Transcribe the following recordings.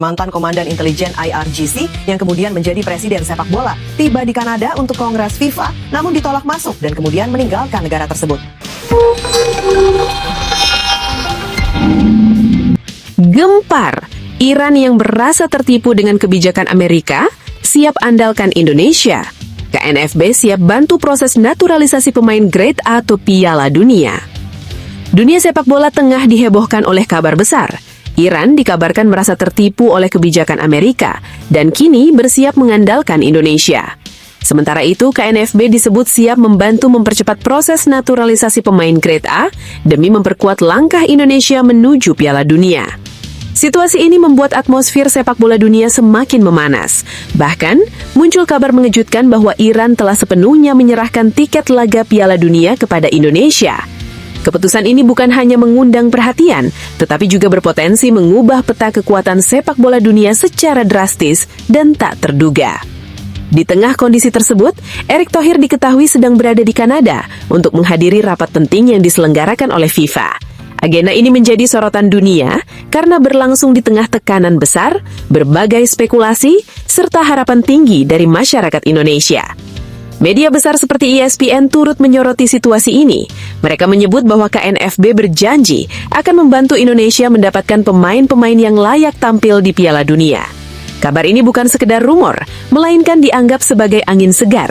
Mantan Komandan Intelijen IRGC yang kemudian menjadi Presiden sepak bola tiba di Kanada untuk Kongres FIFA namun ditolak masuk dan kemudian meninggalkan negara tersebut. Gempar, Iran yang berasa tertipu dengan kebijakan Amerika siap andalkan Indonesia. KNFB siap bantu proses naturalisasi pemain Grade A atau Piala Dunia. Dunia sepak bola tengah dihebohkan oleh kabar besar. Iran dikabarkan merasa tertipu oleh kebijakan Amerika dan kini bersiap mengandalkan Indonesia. Sementara itu, KNFB disebut siap membantu mempercepat proses naturalisasi pemain Grade A demi memperkuat langkah Indonesia menuju Piala Dunia. Situasi ini membuat atmosfer sepak bola dunia semakin memanas. Bahkan, muncul kabar mengejutkan bahwa Iran telah sepenuhnya menyerahkan tiket laga Piala Dunia kepada Indonesia. Keputusan ini bukan hanya mengundang perhatian, tetapi juga berpotensi mengubah peta kekuatan sepak bola dunia secara drastis dan tak terduga. Di tengah kondisi tersebut, Erick Thohir diketahui sedang berada di Kanada untuk menghadiri rapat penting yang diselenggarakan oleh FIFA. Agenda ini menjadi sorotan dunia karena berlangsung di tengah tekanan besar, berbagai spekulasi, serta harapan tinggi dari masyarakat Indonesia. Media besar seperti ESPN turut menyoroti situasi ini. Mereka menyebut bahwa KNFB berjanji akan membantu Indonesia mendapatkan pemain-pemain yang layak tampil di Piala Dunia. Kabar ini bukan sekedar rumor, melainkan dianggap sebagai angin segar.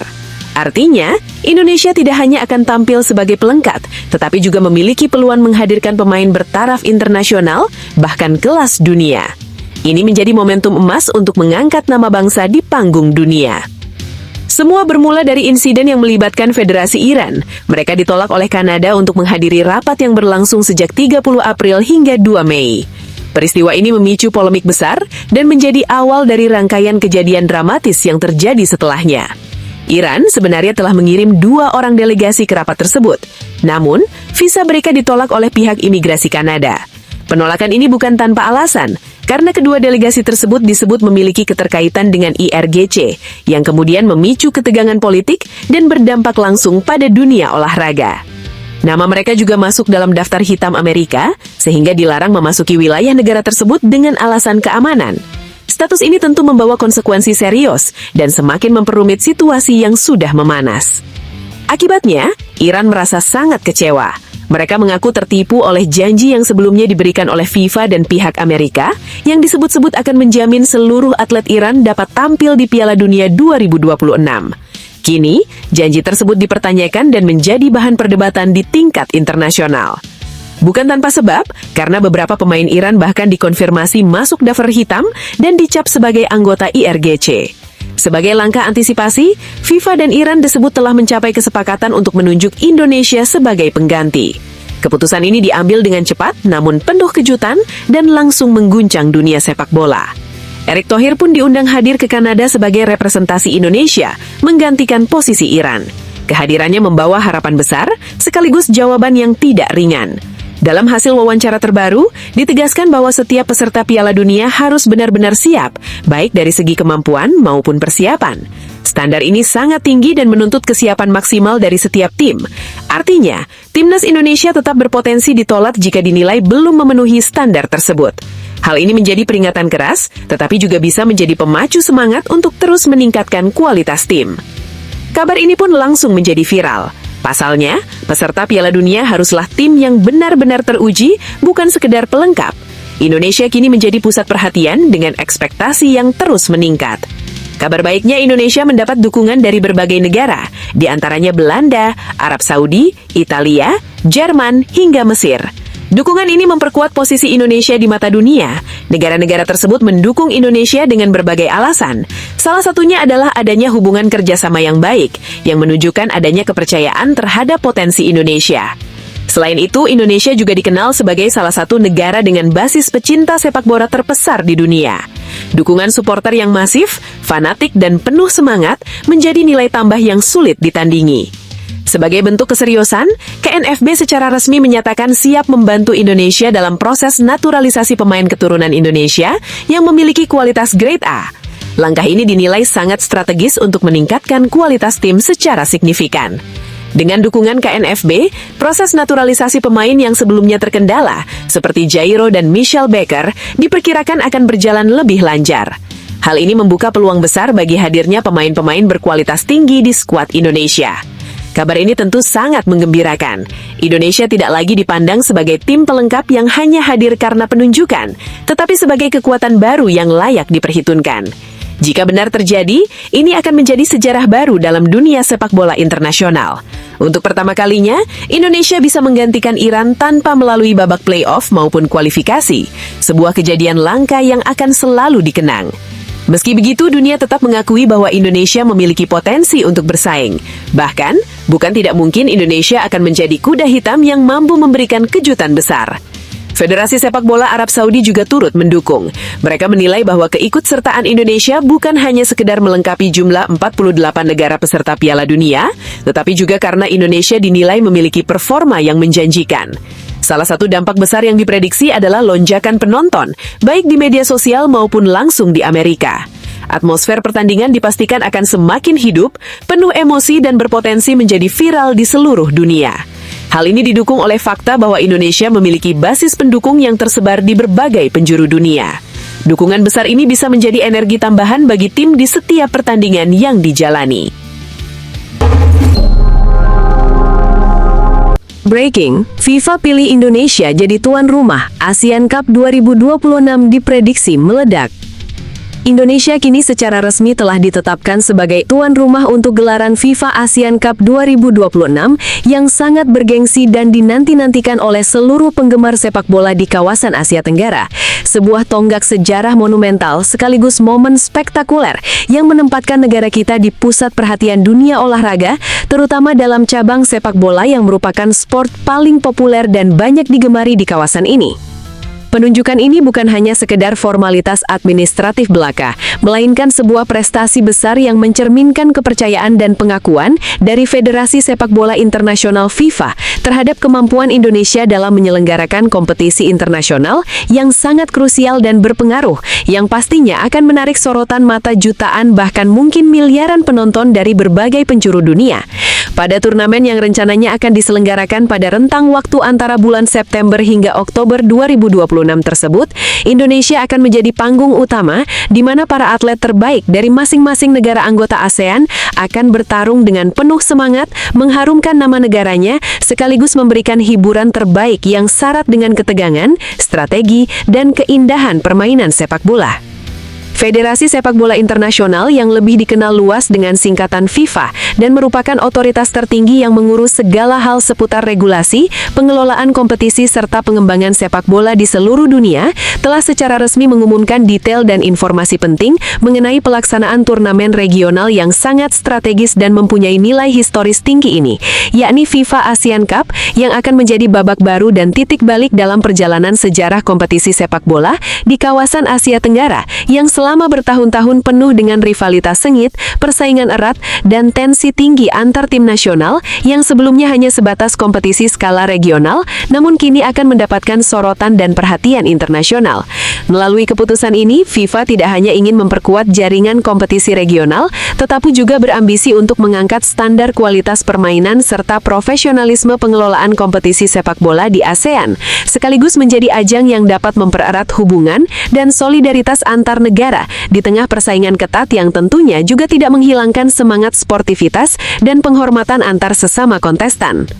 Artinya, Indonesia tidak hanya akan tampil sebagai pelengkap, tetapi juga memiliki peluang menghadirkan pemain bertaraf internasional, bahkan kelas dunia. Ini menjadi momentum emas untuk mengangkat nama bangsa di panggung dunia. Semua bermula dari insiden yang melibatkan Federasi Iran. Mereka ditolak oleh Kanada untuk menghadiri rapat yang berlangsung sejak 30 April hingga 2 Mei. Peristiwa ini memicu polemik besar dan menjadi awal dari rangkaian kejadian dramatis yang terjadi setelahnya. Iran sebenarnya telah mengirim 2 orang delegasi ke rapat tersebut. Namun, visa mereka ditolak oleh pihak imigrasi Kanada. Penolakan ini bukan tanpa alasan, karena kedua delegasi tersebut disebut memiliki keterkaitan dengan IRGC, yang kemudian memicu ketegangan politik dan berdampak langsung pada dunia olahraga. Nama mereka juga masuk dalam daftar hitam Amerika, sehingga dilarang memasuki wilayah negara tersebut dengan alasan keamanan. Status ini tentu membawa konsekuensi serius dan semakin memperumit situasi yang sudah memanas. Akibatnya, Iran merasa sangat kecewa. Mereka mengaku tertipu oleh janji yang sebelumnya diberikan oleh FIFA dan pihak Amerika yang disebut-sebut akan menjamin seluruh atlet Iran dapat tampil di Piala Dunia 2026. Kini, janji tersebut dipertanyakan dan menjadi bahan perdebatan di tingkat internasional. Bukan tanpa sebab, karena beberapa pemain Iran bahkan dikonfirmasi masuk daftar hitam dan dicap sebagai anggota IRGC. Sebagai langkah antisipasi, FIFA dan Iran disebut telah mencapai kesepakatan untuk menunjuk Indonesia sebagai pengganti. Keputusan ini diambil dengan cepat, namun penuh kejutan dan langsung mengguncang dunia sepak bola. Erick Thohir pun diundang hadir ke Kanada sebagai representasi Indonesia, menggantikan posisi Iran. Kehadirannya membawa harapan besar, sekaligus jawaban yang tidak ringan. Dalam hasil wawancara terbaru, ditegaskan bahwa setiap peserta Piala Dunia harus benar-benar siap, baik dari segi kemampuan maupun persiapan. Standar ini sangat tinggi dan menuntut kesiapan maksimal dari setiap tim. Artinya, timnas Indonesia tetap berpotensi ditolak jika dinilai belum memenuhi standar tersebut. Hal ini menjadi peringatan keras, tetapi juga bisa menjadi pemacu semangat untuk terus meningkatkan kualitas tim. Kabar ini pun langsung menjadi viral. Pasalnya, peserta Piala Dunia haruslah tim yang benar-benar teruji, bukan sekedar pelengkap. Indonesia kini menjadi pusat perhatian dengan ekspektasi yang terus meningkat. Kabar baiknya, Indonesia mendapat dukungan dari berbagai negara, di antaranya Belanda, Arab Saudi, Italia, Jerman, hingga Mesir. Dukungan ini memperkuat posisi Indonesia di mata dunia. Negara-negara tersebut mendukung Indonesia dengan berbagai alasan. Salah satunya adalah adanya hubungan kerjasama yang baik, yang menunjukkan adanya kepercayaan terhadap potensi Indonesia. Selain itu, Indonesia juga dikenal sebagai salah satu negara dengan basis pecinta sepak bola terbesar di dunia. Dukungan supporter yang masif, fanatik, dan penuh semangat menjadi nilai tambah yang sulit ditandingi. Sebagai bentuk keseriusan, KNFB secara resmi menyatakan siap membantu Indonesia dalam proses naturalisasi pemain keturunan Indonesia yang memiliki kualitas Grade A. Langkah ini dinilai sangat strategis untuk meningkatkan kualitas tim secara signifikan. Dengan dukungan KNFB, proses naturalisasi pemain yang sebelumnya terkendala, seperti Jairo dan Michelle Baker, diperkirakan akan berjalan lebih lancar. Hal ini membuka peluang besar bagi hadirnya pemain-pemain berkualitas tinggi di skuad Indonesia. Kabar ini tentu sangat menggembirakan. Indonesia tidak lagi dipandang sebagai tim pelengkap yang hanya hadir karena penunjukan, tetapi sebagai kekuatan baru yang layak diperhitungkan. Jika benar terjadi, ini akan menjadi sejarah baru dalam dunia sepak bola internasional. Untuk pertama kalinya, Indonesia bisa menggantikan Iran tanpa melalui babak playoff maupun kualifikasi, sebuah kejadian langka yang akan selalu dikenang. Meski begitu, dunia tetap mengakui bahwa Indonesia memiliki potensi untuk bersaing. Bahkan, bukan tidak mungkin Indonesia akan menjadi kuda hitam yang mampu memberikan kejutan besar. Federasi Sepak Bola Arab Saudi juga turut mendukung. Mereka menilai bahwa keikutsertaan Indonesia bukan hanya sekedar melengkapi jumlah 48 negara peserta Piala Dunia, tetapi juga karena Indonesia dinilai memiliki performa yang menjanjikan. Salah satu dampak besar yang diprediksi adalah lonjakan penonton, baik di media sosial maupun langsung di Amerika. Atmosfer pertandingan dipastikan akan semakin hidup, penuh emosi dan berpotensi menjadi viral di seluruh dunia. Hal ini didukung oleh fakta bahwa Indonesia memiliki basis pendukung yang tersebar di berbagai penjuru dunia. Dukungan besar ini bisa menjadi energi tambahan bagi tim di setiap pertandingan yang dijalani. Breaking, FIFA pilih Indonesia jadi tuan rumah ASEAN Cup 2026 diprediksi meledak. Indonesia kini secara resmi telah ditetapkan sebagai tuan rumah untuk gelaran FIFA ASEAN Cup 2026 yang sangat bergengsi dan dinanti-nantikan oleh seluruh penggemar sepak bola di kawasan Asia Tenggara. Sebuah tonggak sejarah monumental sekaligus momen spektakuler yang menempatkan negara kita di pusat perhatian dunia olahraga, terutama dalam cabang sepak bola yang merupakan sport paling populer dan banyak digemari di kawasan ini. Penunjukan ini bukan hanya sekedar formalitas administratif belaka, melainkan sebuah prestasi besar yang mencerminkan kepercayaan dan pengakuan dari Federasi Sepak Bola Internasional FIFA terhadap kemampuan Indonesia dalam menyelenggarakan kompetisi internasional yang sangat krusial dan berpengaruh, yang pastinya akan menarik sorotan mata jutaan bahkan mungkin miliaran penonton dari berbagai penjuru dunia. Pada turnamen yang rencananya akan diselenggarakan pada rentang waktu antara bulan September hingga Oktober 2026 tersebut, Indonesia akan menjadi panggung utama di mana para atlet terbaik dari masing-masing negara anggota ASEAN akan bertarung dengan penuh semangat mengharumkan nama negaranya sekaligus memberikan hiburan terbaik yang syarat dengan ketegangan, strategi, dan keindahan permainan sepak bola. Federasi Sepak Bola Internasional yang lebih dikenal luas dengan singkatan FIFA dan merupakan otoritas tertinggi yang mengurus segala hal seputar regulasi, pengelolaan kompetisi serta pengembangan sepak bola di seluruh dunia, telah secara resmi mengumumkan detail dan informasi penting mengenai pelaksanaan turnamen regional yang sangat strategis dan mempunyai nilai historis tinggi ini, yakni FIFA ASEAN Cup yang akan menjadi babak baru dan titik balik dalam perjalanan sejarah kompetisi sepak bola di kawasan Asia Tenggara yang selama bertahun-tahun penuh dengan rivalitas sengit, persaingan erat, dan tensi tinggi antar tim nasional yang sebelumnya hanya sebatas kompetisi skala regional, namun kini akan mendapatkan sorotan dan perhatian internasional. Melalui keputusan ini, FIFA tidak hanya ingin memperkuat jaringan kompetisi regional, tetapi juga berambisi untuk mengangkat standar kualitas permainan serta profesionalisme pengelolaan kompetisi sepak bola di ASEAN, sekaligus menjadi ajang yang dapat mempererat hubungan dan solidaritas antar negara di tengah persaingan ketat yang tentunya juga tidak menghilangkan semangat sportivitas dan penghormatan antar sesama kontestan.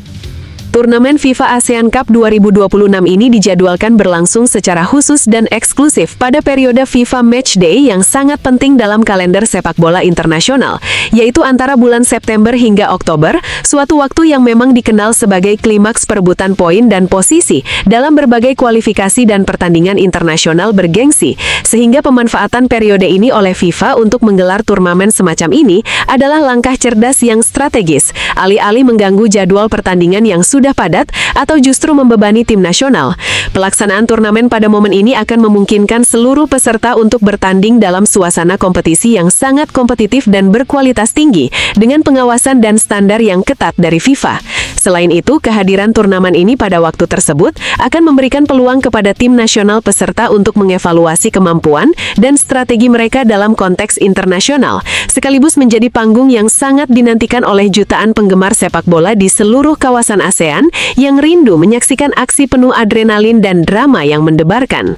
Turnamen FIFA ASEAN Cup 2026 ini dijadwalkan berlangsung secara khusus dan eksklusif pada periode FIFA Matchday yang sangat penting dalam kalender sepak bola internasional, yaitu antara bulan September hingga Oktober, suatu waktu yang memang dikenal sebagai klimaks perebutan poin dan posisi dalam berbagai kualifikasi dan pertandingan internasional bergengsi, sehingga pemanfaatan periode ini oleh FIFA untuk menggelar turnamen semacam ini adalah langkah cerdas yang strategis, alih-alih mengganggu jadwal pertandingan yang sudah padat atau justru membebani tim nasional. Pelaksanaan turnamen pada momen ini akan memungkinkan seluruh peserta untuk bertanding dalam suasana kompetisi yang sangat kompetitif dan berkualitas tinggi dengan pengawasan dan standar yang ketat dari FIFA. Selain itu, kehadiran turnamen ini pada waktu tersebut akan memberikan peluang kepada tim nasional peserta untuk mengevaluasi kemampuan dan strategi mereka dalam konteks internasional, sekaligus menjadi panggung yang sangat dinantikan oleh jutaan penggemar sepak bola di seluruh kawasan ASEAN yang rindu menyaksikan aksi penuh adrenalin dan drama yang mendebarkan.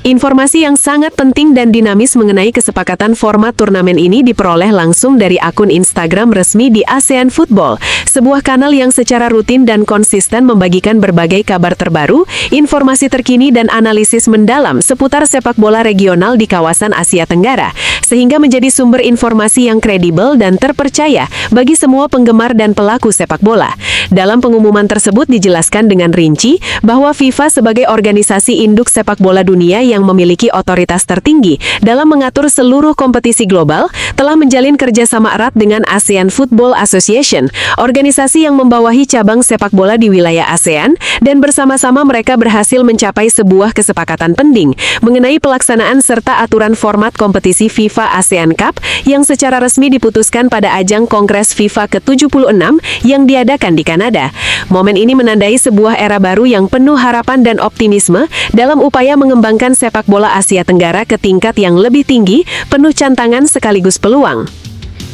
Informasi yang sangat penting dan dinamis mengenai kesepakatan format turnamen ini diperoleh langsung dari akun Instagram resmi di ASEAN Football, sebuah kanal yang secara rutin dan konsisten membagikan berbagai kabar terbaru, informasi terkini dan analisis mendalam seputar sepak bola regional di kawasan Asia Tenggara, sehingga menjadi sumber informasi yang kredibel dan terpercaya bagi semua penggemar dan pelaku sepak bola. Dalam pengumuman tersebut dijelaskan dengan rinci bahwa FIFA sebagai organisasi induk sepak bola dunia yang memiliki otoritas tertinggi dalam mengatur seluruh kompetisi global, telah menjalin kerjasama erat dengan ASEAN Football Association, organisasi yang membawahi cabang sepak bola di wilayah ASEAN, dan bersama-sama mereka berhasil mencapai sebuah kesepakatan penting mengenai pelaksanaan serta aturan format kompetisi FIFA ASEAN Cup yang secara resmi diputuskan pada ajang Kongres FIFA ke-76 yang diadakan di Kanada. Momen ini menandai sebuah era baru yang penuh harapan dan optimisme dalam upaya mengembangkan sepak bola Asia Tenggara ke tingkat yang lebih tinggi, penuh tantangan sekaligus peluang.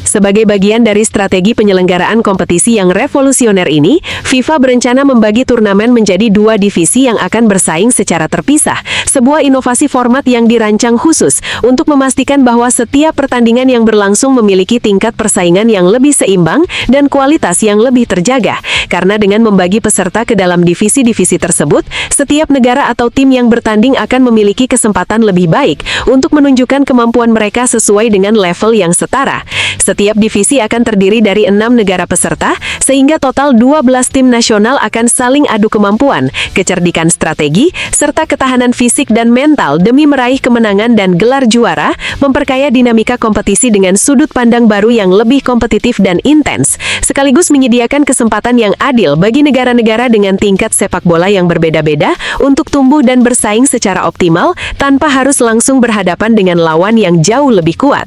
Sebagai bagian dari strategi penyelenggaraan kompetisi yang revolusioner ini, FIFA berencana membagi turnamen menjadi 2 divisi yang akan bersaing secara terpisah, sebuah inovasi format yang dirancang khusus untuk memastikan bahwa setiap pertandingan yang berlangsung memiliki tingkat persaingan yang lebih seimbang dan kualitas yang lebih terjaga. Karena dengan membagi peserta ke dalam divisi-divisi tersebut, setiap negara atau tim yang bertanding akan memiliki kesempatan lebih baik untuk menunjukkan kemampuan mereka sesuai dengan level yang setara. Setiap divisi akan terdiri dari 6 negara peserta, sehingga total 12 tim nasional akan saling adu kemampuan, kecerdikan strategi, serta ketahanan fisik dan mental demi meraih kemenangan dan gelar juara, memperkaya dinamika kompetisi dengan sudut pandang baru yang lebih kompetitif dan intens, sekaligus menyediakan kesempatan yang adil bagi negara-negara dengan tingkat sepak bola yang berbeda-beda untuk tumbuh dan bersaing secara optimal tanpa harus langsung berhadapan dengan lawan yang jauh lebih kuat.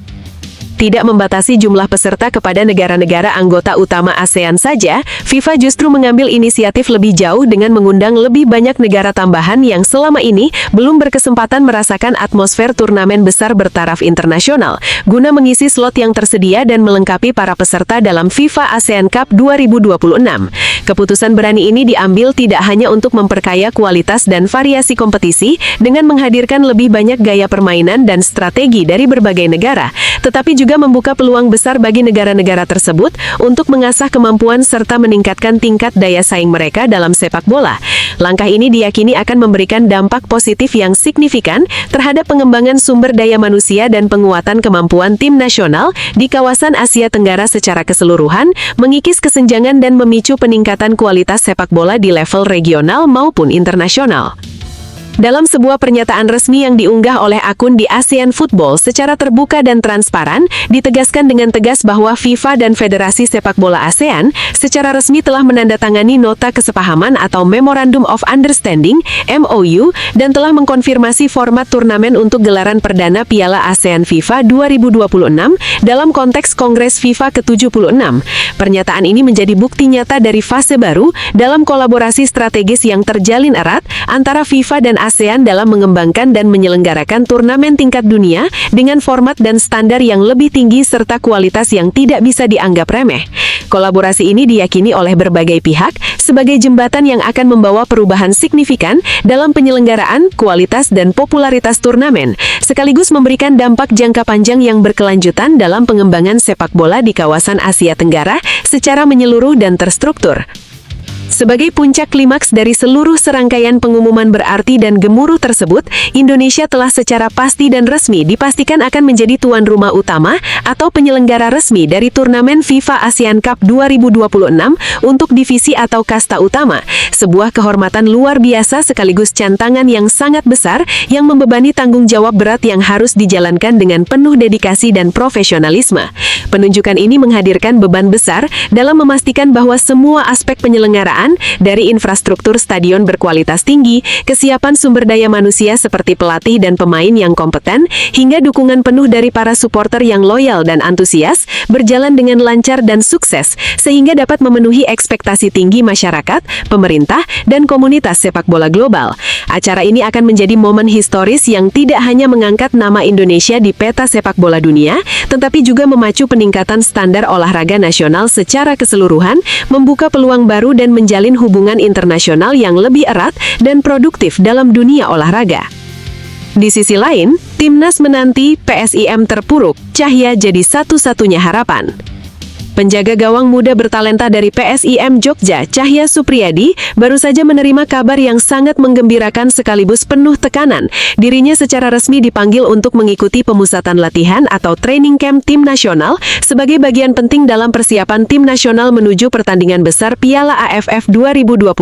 Tidak membatasi jumlah peserta kepada negara-negara anggota utama ASEAN saja, FIFA justru mengambil inisiatif lebih jauh dengan mengundang lebih banyak negara tambahan yang selama ini belum berkesempatan merasakan atmosfer turnamen besar bertaraf internasional, guna mengisi slot yang tersedia dan melengkapi para peserta dalam FIFA ASEAN Cup 2026. Keputusan berani ini diambil tidak hanya untuk memperkaya kualitas dan variasi kompetisi dengan menghadirkan lebih banyak gaya permainan dan strategi dari berbagai negara, tetapi juga membuka peluang besar bagi negara-negara tersebut untuk mengasah kemampuan serta meningkatkan tingkat daya saing mereka dalam sepak bola. Langkah ini diyakini akan memberikan dampak positif yang signifikan terhadap pengembangan sumber daya manusia dan penguatan kemampuan tim nasional di kawasan Asia Tenggara secara keseluruhan, mengikis kesenjangan dan memicu peningkatan kualitas sepak bola di level regional maupun internasional. Dalam sebuah pernyataan resmi yang diunggah oleh akun di ASEAN Football secara terbuka dan transparan, ditegaskan dengan tegas bahwa FIFA dan Federasi Sepak Bola ASEAN secara resmi telah menandatangani nota kesepahaman atau Memorandum of Understanding (MOU) dan telah mengkonfirmasi format turnamen untuk gelaran perdana Piala ASEAN FIFA 2026 dalam konteks Kongres FIFA ke-76. Pernyataan ini menjadi bukti nyata dari fase baru dalam kolaborasi strategis yang terjalin erat antara FIFA dan ASEAN dalam mengembangkan dan menyelenggarakan turnamen tingkat dunia dengan format dan standar yang lebih tinggi serta kualitas yang tidak bisa dianggap remeh. Kolaborasi ini diyakini oleh berbagai pihak sebagai jembatan yang akan membawa perubahan signifikan dalam penyelenggaraan, kualitas, dan popularitas turnamen, sekaligus memberikan dampak jangka panjang yang berkelanjutan dalam pengembangan sepak bola di kawasan Asia Tenggara secara menyeluruh dan terstruktur. Sebagai puncak klimaks dari seluruh serangkaian pengumuman berarti dan gemuruh tersebut, Indonesia telah secara pasti dan resmi dipastikan akan menjadi tuan rumah utama atau penyelenggara resmi dari turnamen FIFA ASEAN Cup 2026 untuk divisi atau kasta utama, sebuah kehormatan luar biasa sekaligus cantangan yang sangat besar yang membebani tanggung jawab berat yang harus dijalankan dengan penuh dedikasi dan profesionalisme. Penunjukan ini menghadirkan beban besar dalam memastikan bahwa semua aspek penyelenggaraan penyempurnaan dari infrastruktur stadion berkualitas tinggi, kesiapan sumber daya manusia seperti pelatih dan pemain yang kompeten, hingga dukungan penuh dari para supporter yang loyal dan antusias, berjalan dengan lancar dan sukses, sehingga dapat memenuhi ekspektasi tinggi masyarakat, pemerintah, dan komunitas sepak bola global. Acara ini akan menjadi momen historis yang tidak hanya mengangkat nama Indonesia di peta sepak bola dunia, tetapi juga memacu peningkatan standar olahraga nasional secara keseluruhan, membuka peluang baru dan menjalin hubungan internasional yang lebih erat dan produktif dalam dunia olahraga. Di sisi lain, Timnas menanti PSIM terpuruk, Cahya jadi satu-satunya harapan. Penjaga gawang muda bertalenta dari PSIM Jogja, Cahya Supriyadi, baru saja menerima kabar yang sangat menggembirakan sekaligus penuh tekanan. Dirinya secara resmi dipanggil untuk mengikuti pemusatan latihan atau training camp tim nasional sebagai bagian penting dalam persiapan tim nasional menuju pertandingan besar Piala AFF 2026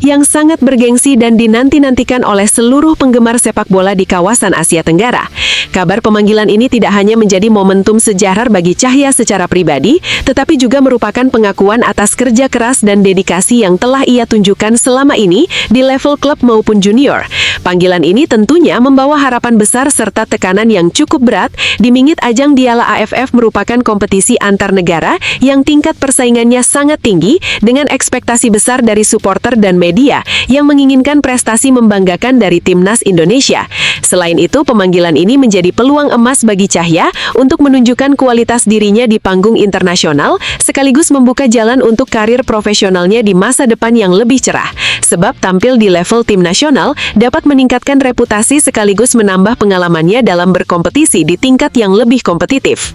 yang sangat bergengsi dan dinanti-nantikan oleh seluruh penggemar sepak bola di kawasan Asia Tenggara. Kabar pemanggilan ini tidak hanya menjadi momentum sejarah bagi Cahya secara pribadi, tetapi juga merupakan pengakuan atas kerja keras dan dedikasi yang telah ia tunjukkan selama ini di level klub maupun junior. Panggilan ini tentunya membawa harapan besar serta tekanan yang cukup berat, dimingit ajang Piala AFF merupakan kompetisi antar negara yang tingkat persaingannya sangat tinggi dengan ekspektasi besar dari supporter dan media yang menginginkan prestasi membanggakan dari timnas Indonesia. Selain itu, pemanggilan ini menjadi peluang emas bagi Cahya untuk menunjukkan kualitas dirinya di panggung internasional, sekaligus membuka jalan untuk karir profesionalnya di masa depan yang lebih cerah. Sebab tampil di level tim nasional dapat meningkatkan reputasi sekaligus menambah pengalamannya dalam berkompetisi di tingkat yang lebih kompetitif.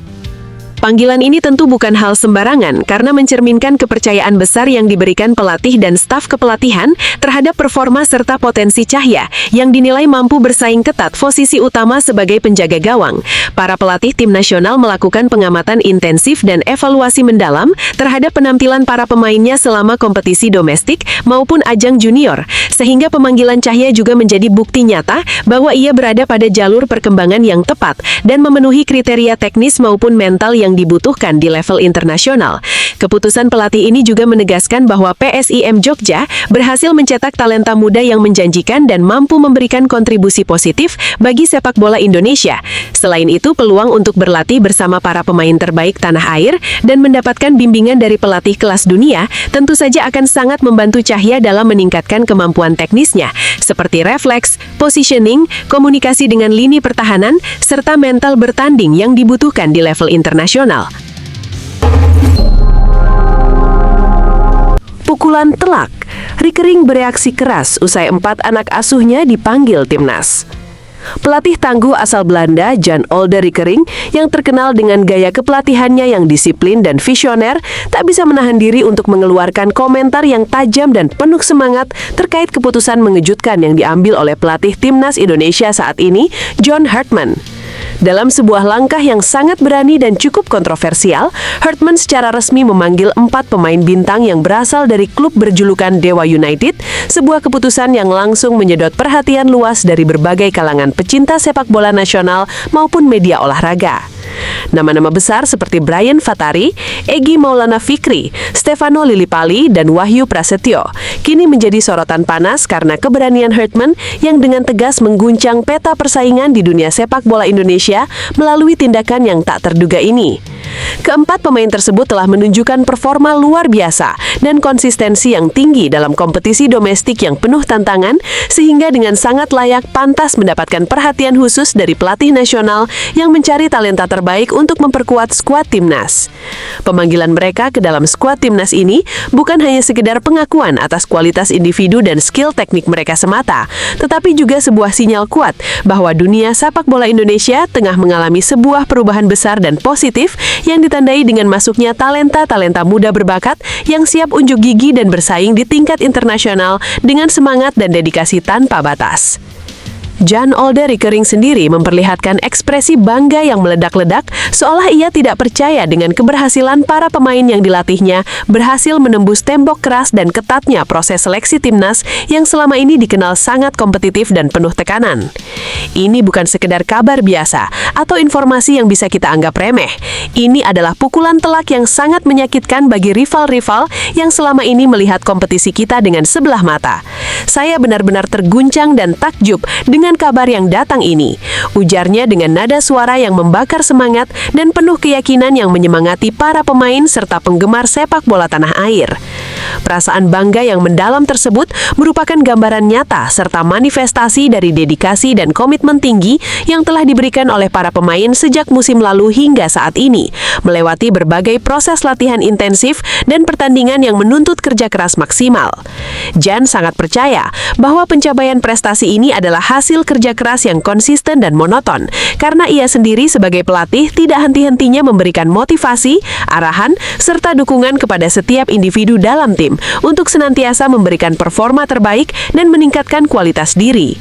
Panggilan ini tentu bukan hal sembarangan karena mencerminkan kepercayaan besar yang diberikan pelatih dan staf kepelatihan terhadap performa serta potensi Cahya yang dinilai mampu bersaing ketat posisi utama sebagai penjaga gawang. Para pelatih tim nasional melakukan pengamatan intensif dan evaluasi mendalam terhadap penampilan para pemainnya selama kompetisi domestik maupun ajang junior, sehingga pemanggilan Cahya juga menjadi bukti nyata bahwa ia berada pada jalur perkembangan yang tepat dan memenuhi kriteria teknis maupun mental yang dibutuhkan di level internasional. Keputusan pelatih ini juga menegaskan bahwa PSIM Jogja berhasil mencetak talenta muda yang menjanjikan dan mampu memberikan kontribusi positif bagi sepak bola Indonesia. Selain itu, peluang untuk berlatih bersama para pemain terbaik tanah air dan mendapatkan bimbingan dari pelatih kelas dunia tentu saja akan sangat membantu Cahya dalam meningkatkan kemampuan teknisnya, seperti refleks, positioning, komunikasi dengan lini pertahanan, serta mental bertanding yang dibutuhkan di level internasional. Pukulan telak, Rickering bereaksi keras usai 4 anak asuhnya dipanggil timnas. Pelatih tangguh asal Belanda, Jan Olde Rickering, yang terkenal dengan gaya kepelatihannya yang disiplin dan visioner, tak bisa menahan diri untuk mengeluarkan komentar yang tajam dan penuh semangat terkait keputusan mengejutkan yang diambil oleh pelatih timnas Indonesia saat ini, John Hartman. Dalam sebuah langkah yang sangat berani dan cukup kontroversial, Hartman secara resmi memanggil 4 pemain bintang yang berasal dari klub berjulukan Dewa United, sebuah keputusan yang langsung menyedot perhatian luas dari berbagai kalangan pecinta sepak bola nasional maupun media olahraga. Nama-nama besar seperti Brian Fatari, Egy Maulana Fikri, Stefano Lillipali, dan Wahyu Prasetyo kini menjadi sorotan panas karena keberanian Hartman yang dengan tegas mengguncang peta persaingan di dunia sepak bola Indonesia melalui tindakan yang tak terduga ini. Keempat pemain tersebut telah menunjukkan performa luar biasa dan konsistensi yang tinggi dalam kompetisi domestik yang penuh tantangan, sehingga dengan sangat layak pantas mendapatkan perhatian khusus dari pelatih nasional yang mencari talenta terbaik untuk memperkuat skuad timnas. Pemanggilan mereka ke dalam skuad timnas ini bukan hanya sekedar pengakuan atas kualitas individu dan skill teknik mereka semata, tetapi juga sebuah sinyal kuat bahwa dunia sepak bola Indonesia tengah mengalami sebuah perubahan besar dan positif yang ditandai dengan masuknya talenta-talenta muda berbakat yang siap unjuk gigi dan bersaing di tingkat internasional dengan semangat dan dedikasi tanpa batas. Jan Olde Rickering sendiri memperlihatkan ekspresi bangga yang meledak-ledak, seolah ia tidak percaya dengan keberhasilan para pemain yang dilatihnya berhasil menembus tembok keras dan ketatnya proses seleksi timnas yang selama ini dikenal sangat kompetitif dan penuh tekanan. Ini bukan sekedar kabar biasa atau informasi yang bisa kita anggap remeh. Ini adalah pukulan telak yang sangat menyakitkan bagi rival-rival yang selama ini melihat kompetisi kita dengan sebelah mata. Saya benar-benar terguncang dan takjub dengan kabar yang datang ini, ujarnya dengan nada suara yang membakar semangat dan penuh keyakinan yang menyemangati para pemain serta penggemar sepak bola tanah air. Perasaan bangga yang mendalam tersebut merupakan gambaran nyata serta manifestasi dari dedikasi dan komitmen tinggi yang telah diberikan oleh para pemain sejak musim lalu hingga saat ini, melewati berbagai proses latihan intensif dan pertandingan yang menuntut kerja keras maksimal. Jan sangat percaya bahwa pencapaian prestasi ini adalah hasil kerja keras yang konsisten dan monoton, karena ia sendiri sebagai pelatih tidak henti-hentinya memberikan motivasi, arahan, serta dukungan kepada setiap individu dalam tim untuk senantiasa memberikan performa terbaik dan meningkatkan kualitas diri.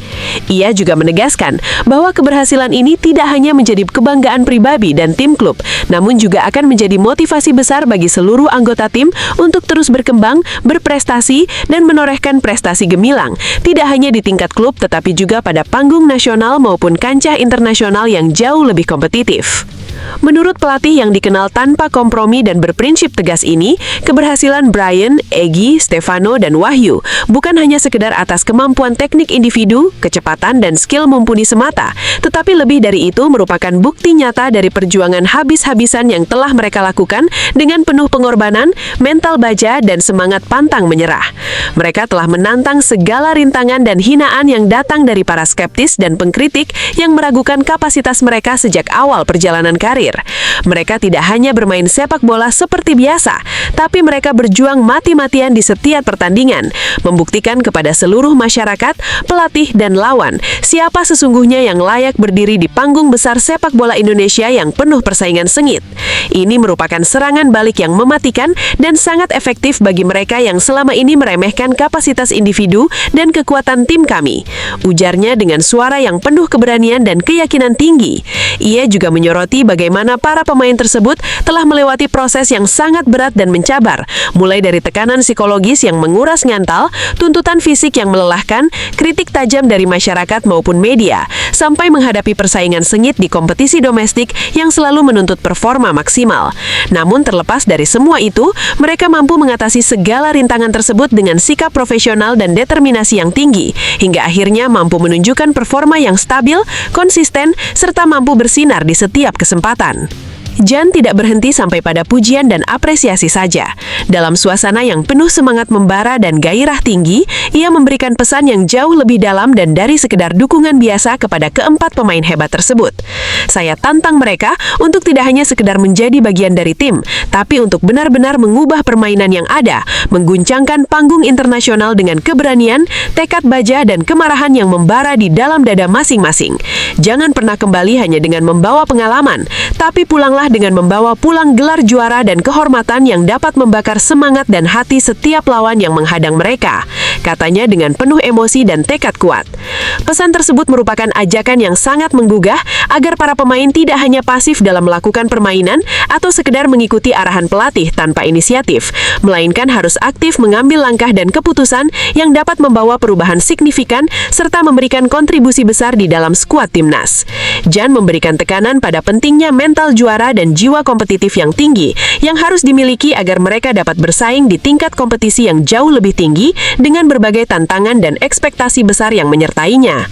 Ia juga menegaskan bahwa keberhasilan ini tidak hanya menjadi kebanggaan pribadi dan tim klub, namun juga akan menjadi motivasi besar bagi seluruh anggota tim untuk terus berkembang, berprestasi, dan menorehkan prestasi gemilang, tidak hanya di tingkat klub tetapi juga pada panggung nasional maupun kancah internasional yang jauh lebih kompetitif. Menurut pelatih yang dikenal tanpa kompromi dan berprinsip tegas ini, keberhasilan Brian, Egy, Stefano, dan Wahyu bukan hanya sekedar atas kemampuan teknik individu, kecepatan, dan skill mumpuni semata, tetapi lebih dari itu merupakan bukti nyata dari perjuangan habis-habisan yang telah mereka lakukan dengan penuh pengorbanan, mental baja, dan semangat pantang menyerah. Mereka telah menantang segala rintangan dan hinaan yang datang dari para skeptis dan pengkritik yang meragukan kapasitas mereka sejak awal perjalanan karir. Mereka tidak hanya bermain sepak bola seperti biasa, tapi mereka berjuang mati-matian di setiap pertandingan, membuktikan kepada seluruh masyarakat, pelatih, dan lawan siapa sesungguhnya yang layak berdiri di panggung besar sepak bola Indonesia yang penuh persaingan sengit. Ini merupakan serangan balik yang mematikan dan sangat efektif bagi mereka yang selama ini meremehkan kapasitas individu dan kekuatan tim kami, ujarnya dengan suara yang penuh keberanian dan keyakinan tinggi. Ia juga menyoroti bagaimana para pemain tersebut telah melewati proses yang sangat berat dan mencabar, mulai dari tekanan psikologis yang menguras mental, tuntutan fisik yang melelahkan, kritik tajam dari masyarakat maupun media, sampai menghadapi persaingan sengit di kompetisi domestik yang selalu menuntut performa maksimal. Namun terlepas dari semua itu, mereka mampu mengatasi segala rintangan tersebut dengan sikap profesional dan determinasi yang tinggi, hingga akhirnya mampu menunjukkan performa yang stabil, konsisten, serta mampu bersinar di setiap kesempatan. Jan tidak berhenti sampai pada pujian dan apresiasi saja. Dalam suasana yang penuh semangat membara dan gairah tinggi, ia memberikan pesan yang jauh lebih dalam dan dari sekedar dukungan biasa kepada keempat pemain hebat tersebut. Saya tantang mereka untuk tidak hanya sekedar menjadi bagian dari tim, tapi untuk benar-benar mengubah permainan yang ada, mengguncangkan panggung internasional dengan keberanian, tekad baja, dan kemarahan yang membara di dalam dada masing-masing. Jangan pernah kembali hanya dengan membawa pengalaman, tapi pulanglah dengan membawa pulang gelar juara dan kehormatan yang dapat membakar semangat dan hati setiap lawan yang menghadang mereka, katanya dengan penuh emosi dan tekad kuat. Pesan tersebut merupakan ajakan yang sangat menggugah agar para pemain tidak hanya pasif dalam melakukan permainan atau sekedar mengikuti arahan pelatih tanpa inisiatif, melainkan harus aktif mengambil langkah dan keputusan yang dapat membawa perubahan signifikan serta memberikan kontribusi besar di dalam skuad timnas. Jan memberikan tekanan pada pentingnya mental juara dan jiwa kompetitif yang tinggi yang harus dimiliki agar mereka dapat bersaing di tingkat kompetisi yang jauh lebih tinggi dengan berbagai tantangan dan ekspektasi besar yang menyertainya.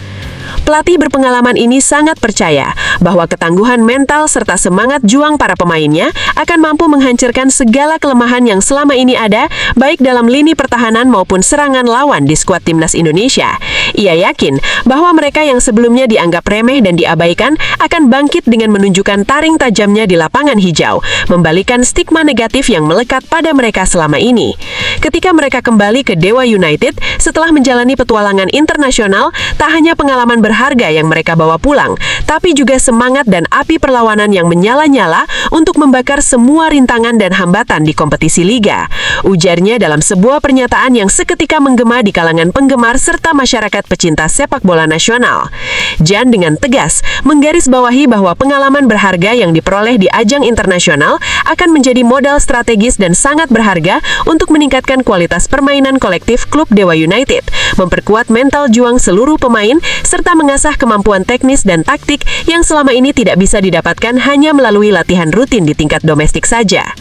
Pelatih berpengalaman ini sangat percaya bahwa ketangguhan mental serta semangat juang para pemainnya akan mampu menghancurkan segala kelemahan yang selama ini ada, baik dalam lini pertahanan maupun serangan lawan di skuad timnas Indonesia. Ia yakin bahwa mereka yang sebelumnya dianggap remeh dan diabaikan akan bangkit dengan menunjukkan taring tajamnya di lapangan hijau, membalikan stigma negatif yang melekat pada mereka selama ini. Ketika mereka kembali ke Dewa United setelah menjalani petualangan internasional, tak hanya pengalaman berharga berharga yang mereka bawa pulang, tapi juga semangat dan api perlawanan yang menyala-nyala untuk membakar semua rintangan dan hambatan di kompetisi liga. Ujarnya dalam sebuah pernyataan yang seketika menggema di kalangan penggemar serta masyarakat pecinta sepak bola nasional. Jan dengan tegas menggarisbawahi bahwa pengalaman berharga yang diperoleh di ajang internasional akan menjadi modal strategis dan sangat berharga untuk meningkatkan kualitas permainan kolektif klub Dewa United, memperkuat mental juang seluruh pemain, serta mengasah kemampuan teknis dan taktik yang selama ini tidak bisa didapatkan hanya melalui latihan rutin di tingkat domestik saja.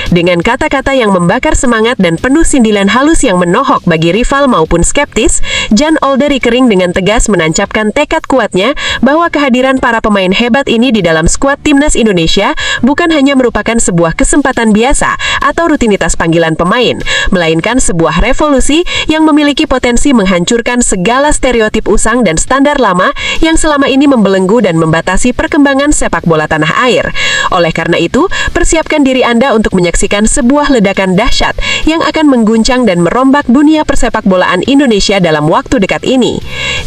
Dengan kata-kata yang membakar semangat dan penuh sindilan halus yang menohok bagi rival maupun skeptis, Jan Olderi Kering dengan tegas menancapkan tekad kuatnya bahwa kehadiran para pemain hebat ini di dalam skuad timnas Indonesia bukan hanya merupakan sebuah kesempatan biasa atau rutinitas panggilan pemain, melainkan sebuah revolusi yang memiliki potensi menghancurkan segala stereotip usang dan standar lama yang selama ini membelenggu dan membatasi perkembangan sepak bola tanah air. Oleh karena itu, persiapkan diri Anda untuk menyaksikan sebuah ledakan dahsyat yang akan mengguncang dan merombak dunia persepak bolaan Indonesia dalam waktu dekat ini.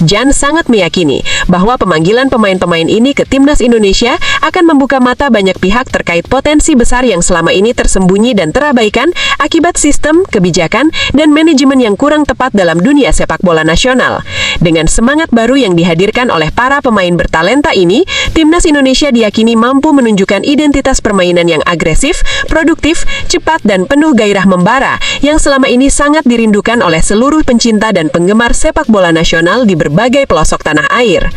Jan sangat meyakini bahwa pemanggilan pemain-pemain ini ke timnas Indonesia akan membuka mata banyak pihak terkait potensi besar yang selama ini tersembunyi dan terabaikan akibat sistem, kebijakan, dan manajemen yang kurang tepat dalam dunia sepak bola nasional. Dengan semangat baru yang dihadirkan oleh para pemain bertalenta ini, timnas Indonesia diyakini mampu menunjukkan identitas permainan yang agresif, produktif, cepat, dan penuh gairah membara yang selama ini sangat dirindukan oleh seluruh pencinta dan penggemar sepak bola nasional di berbagai pelosok tanah air.